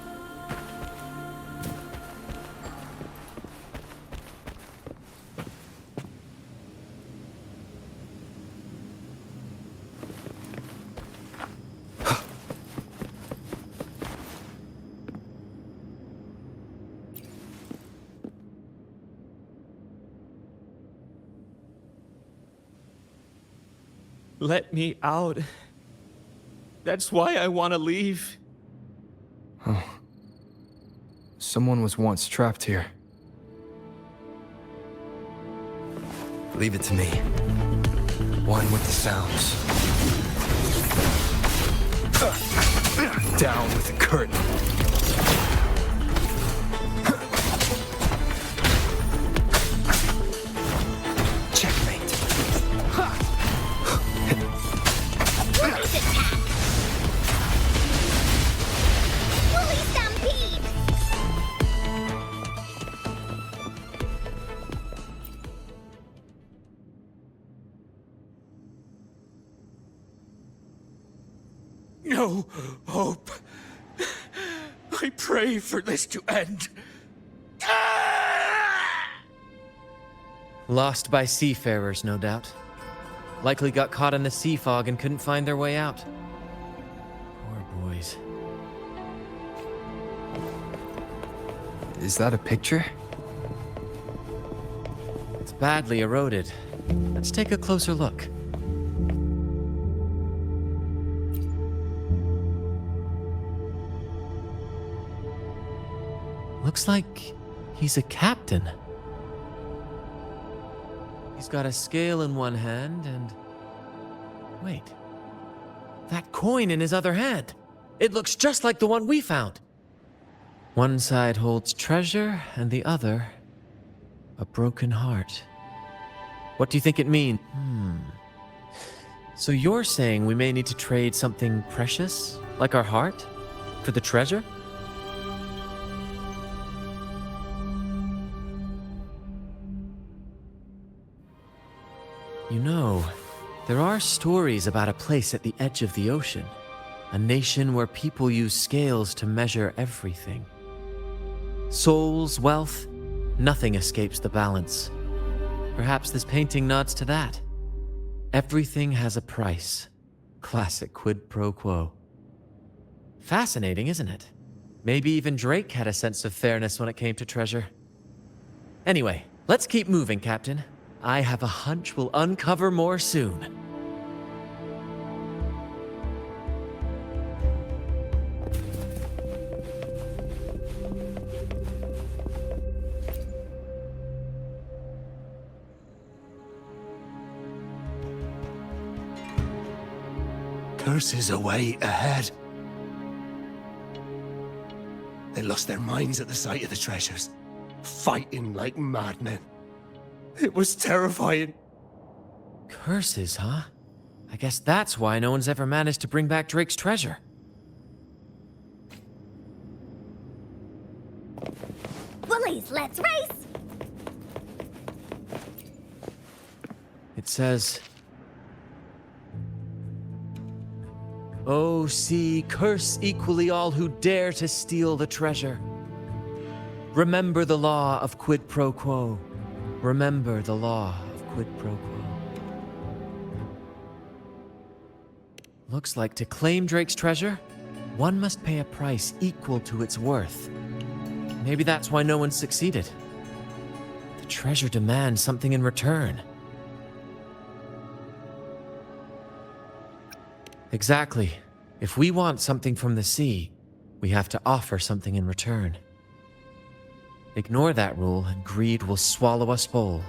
Let me out. That's why I want to leave. Oh. Someone was once trapped here. Leave it to me. One with the sounds. Down with the curtain. No hope. I pray for this to end. Lost by seafarers, no doubt. Likely got caught in the sea fog and couldn't find their way out. Poor boys. Is that a picture? It's badly eroded. Let's take a closer look. Looks like he's a captain. He's got a scale in one hand and... Wait. That coin in his other hand. It looks just like the one we found. One side holds treasure and the other... a broken heart. What do you think it means? So you're saying we may need to trade something precious, like our heart, for the treasure? You know, there are stories about a place at the edge of the ocean. A nation where people use scales to measure everything. Souls, wealth, nothing escapes the balance. Perhaps this painting nods to that. Everything has a price. Classic quid pro quo. Fascinating, isn't it? Maybe even Drake had a sense of fairness when it came to treasure. Anyway, let's keep moving, Captain. I have a hunch we'll uncover more soon. Curses away ahead. They lost their minds at the sight of the treasures, fighting like madmen. It was terrifying. Curses, huh? I guess that's why no one's ever managed to bring back Drake's treasure. Bullies, let's race! It says... "O sea, curse equally all who dare to steal the treasure. Remember the law of quid pro quo. Remember the law of quid pro quo." Looks like to claim Drake's treasure, one must pay a price equal to its worth. Maybe that's why no one succeeded. The treasure demands something in return. Exactly. If we want something from the sea, we have to offer something in return. Ignore that rule and greed will swallow us whole,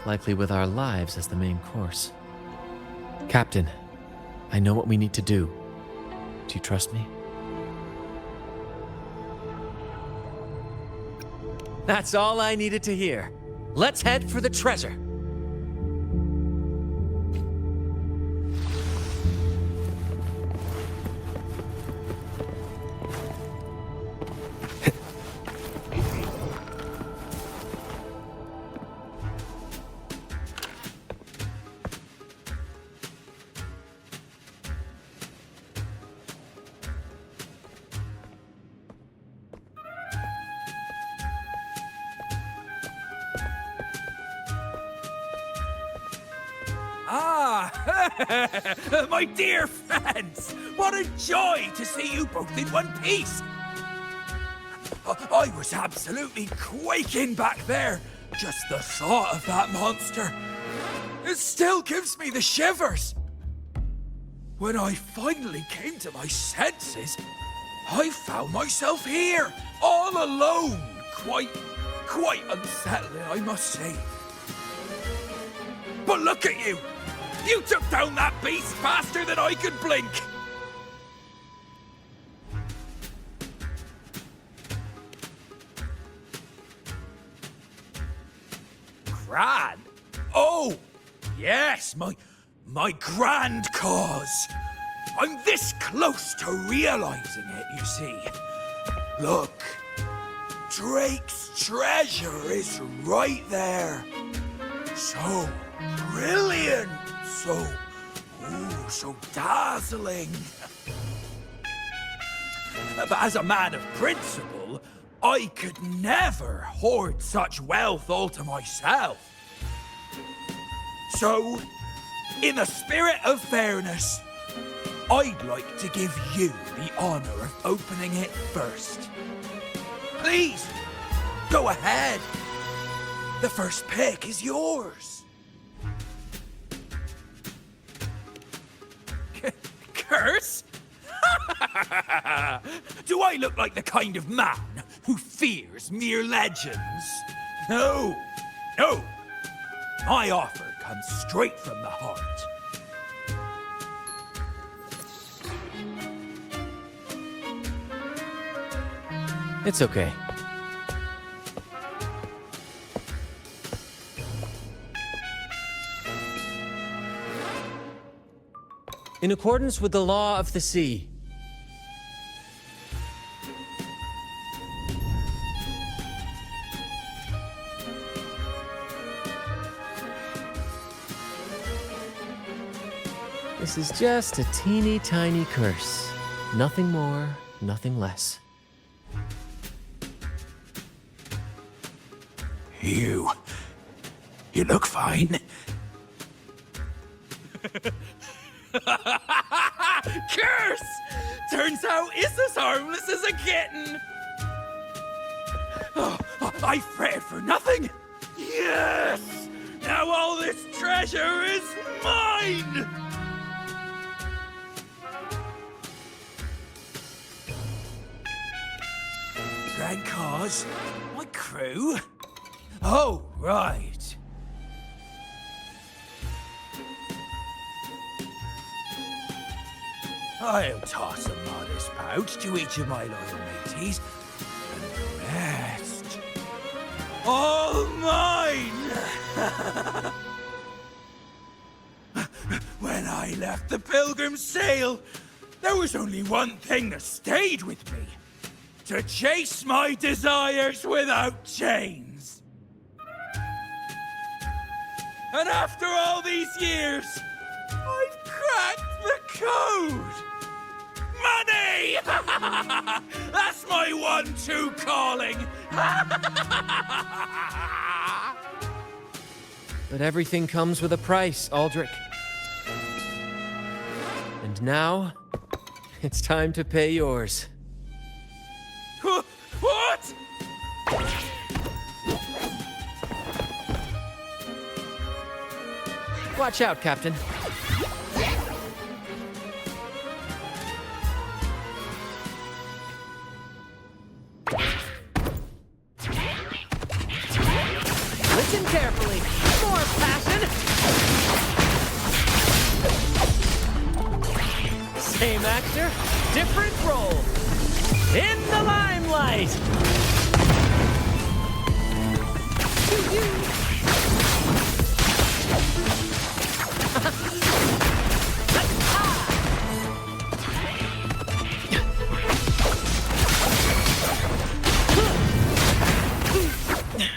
likely with our lives as the main course. Captain, I know what we need to do. Do you trust me? That's all I needed to hear. Let's head for the treasure. My dear friends, what a joy to see you both in one piece. I was absolutely quaking back there. Just the thought of that monster. It still gives me the shivers. When I finally came to my senses, I found myself here, all alone. Quite unsettling, I must say. But look at you! You took down that beast faster than I could blink! Grand? Oh! Yes, my grand cause. I'm this close to realizing it, you see. Look, Drake's treasure is right there. So brilliant, so dazzling. But as a man of principle, I could never hoard such wealth all to myself. So, in the spirit of fairness, I'd like to give you the honor of opening it first. Please, go ahead. The first pick is yours. Curse? Do I look like the kind of man who fears mere legends? No. My offer comes straight from the heart. It's okay. In accordance with the law of the sea, this is just a teeny tiny curse. Nothing more, nothing less. You look fine. Curse! Turns out it's as harmless as a kitten. Oh, I fretted for nothing. Yes! Now all this treasure is mine! Grand cause? My crew? Oh, right. I'll toss a modest pouch to each of my loyal mateys, and the rest, all mine! When I left the Pilgrim's Sail, there was only one thing that stayed with me. To chase my desires without chains. And after all these years, I've cracked the code! Money! That's my one-two calling! But everything comes with a price, Aldrich. And now, it's time to pay yours. What? Watch out, Captain. Listen carefully. More passion. Same actor, different role. In the limelight.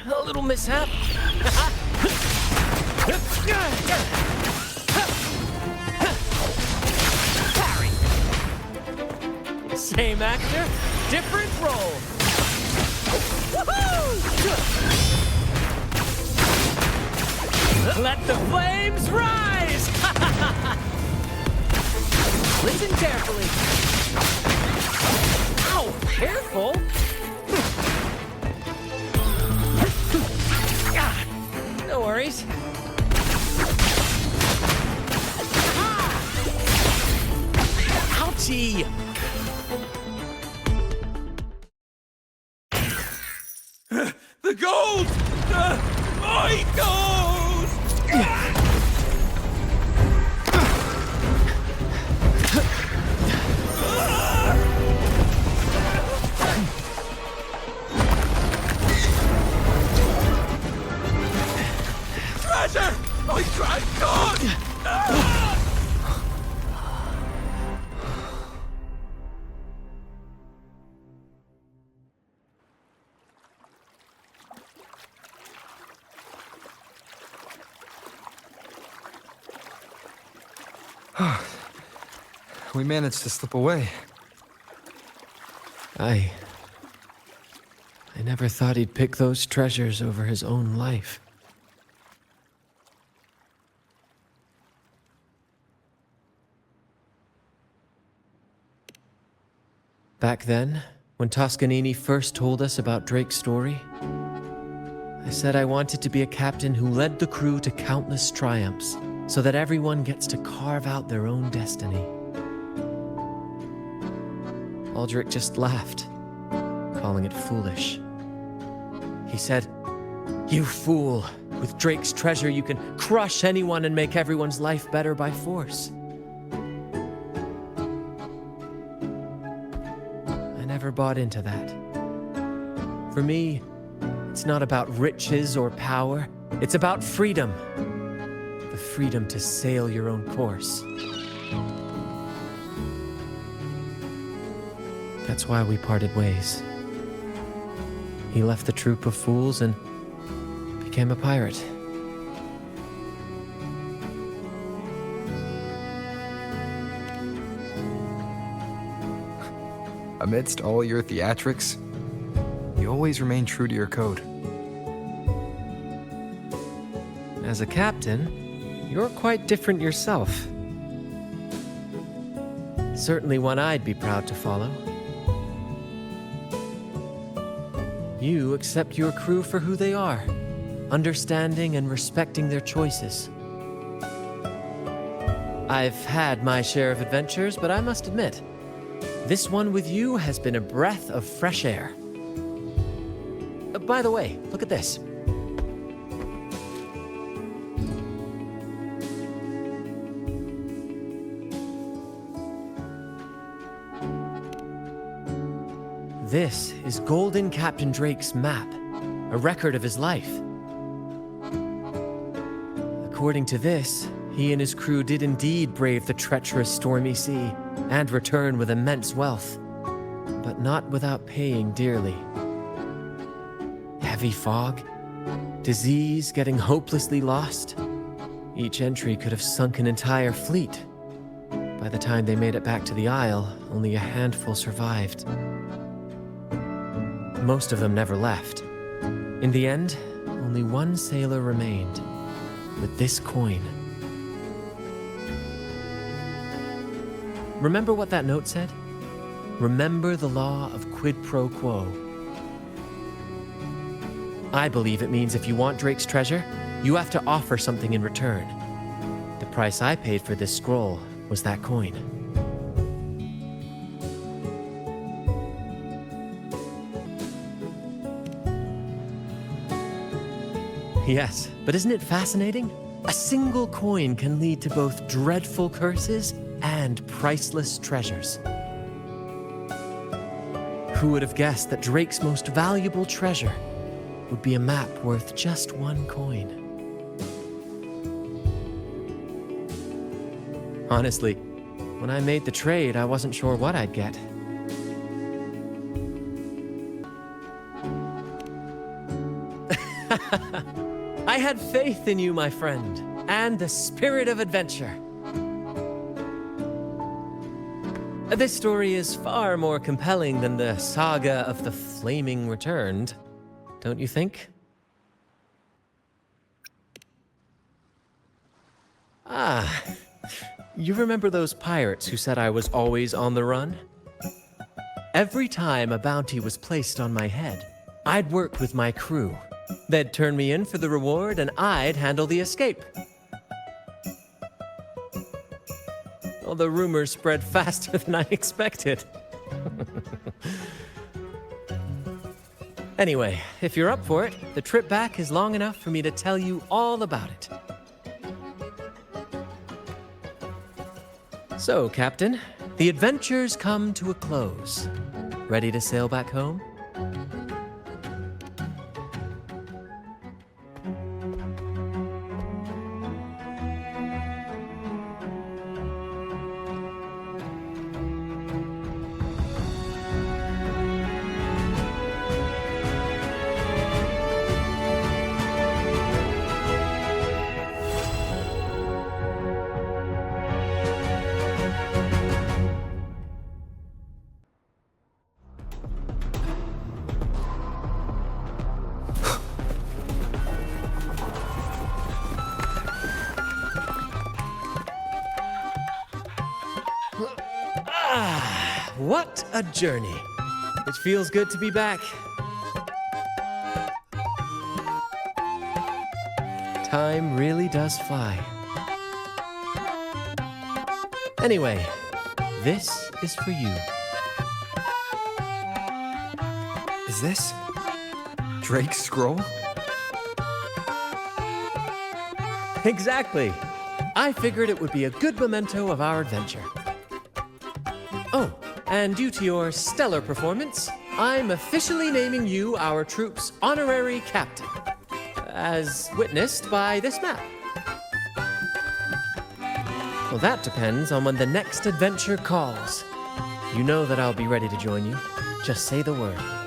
A little mishap. Parry. Same actor, different role. Woohoo! Let the flames rise! Listen carefully. Ow, careful. No worries. Ouchie! The gold! My gold! Treasure! My grand god! We managed to slip away. I never thought he'd pick those treasures over his own life. Back then, when Toscanini first told us about Drake's story, I said I wanted to be a captain who led the crew to countless triumphs, so that everyone gets to carve out their own destiny. Aldrich just laughed, calling it foolish. He said, "You fool! With Drake's treasure, you can crush anyone and make everyone's life better by force." I never bought into that. For me, it's not about riches or power. It's about freedom. The freedom to sail your own course. That's why we parted ways. He left the troop of fools and became a pirate. Amidst all your theatrics, you always remain true to your code. As a captain, you're quite different yourself. Certainly one I'd be proud to follow. You accept your crew for who they are, understanding and respecting their choices. I've had my share of adventures, but I must admit, this one with you has been a breath of fresh air. By the way, look at this. This is Golden Captain Drake's map, a record of his life. According to this, he and his crew did indeed brave the treacherous stormy sea and return with immense wealth, but not without paying dearly. Heavy fog, disease, getting hopelessly lost. Each entry could have sunk an entire fleet. By the time they made it back to the Isle, only a handful survived. Most of them never left. In the end, only one sailor remained, with this coin. Remember what that note said? Remember the law of quid pro quo. I believe it means if you want Drake's treasure, you have to offer something in return. The price I paid for this scroll was that coin. Yes, but isn't it fascinating? A single coin can lead to both dreadful curses and priceless treasures. Who would have guessed that Drake's most valuable treasure would be a map worth just one coin? Honestly, when I made the trade, I wasn't sure what I'd get. I had faith in you, my friend, and the spirit of adventure. This story is far more compelling than the saga of the Flaming Returned, don't you think? Ah, You remember those pirates who said I was always on the run? Every time a bounty was placed on my head, I'd work with my crew. They'd turn me in for the reward, and I'd handle the escape. Well, the rumors spread faster than I expected. Anyway, if you're up for it, the trip back is long enough for me to tell you all about it. So, Captain, the adventures come to a close. Ready to sail back home? What a journey. It feels good to be back. Time really does fly. Anyway, this is for you. Is this Drake's scroll? Exactly. I figured it would be a good memento of our adventure. Oh, and due to your stellar performance, I'm officially naming you our troop's honorary captain, as witnessed by this map. Well, that depends on when the next adventure calls. You know that I'll be ready to join you. Just say the word.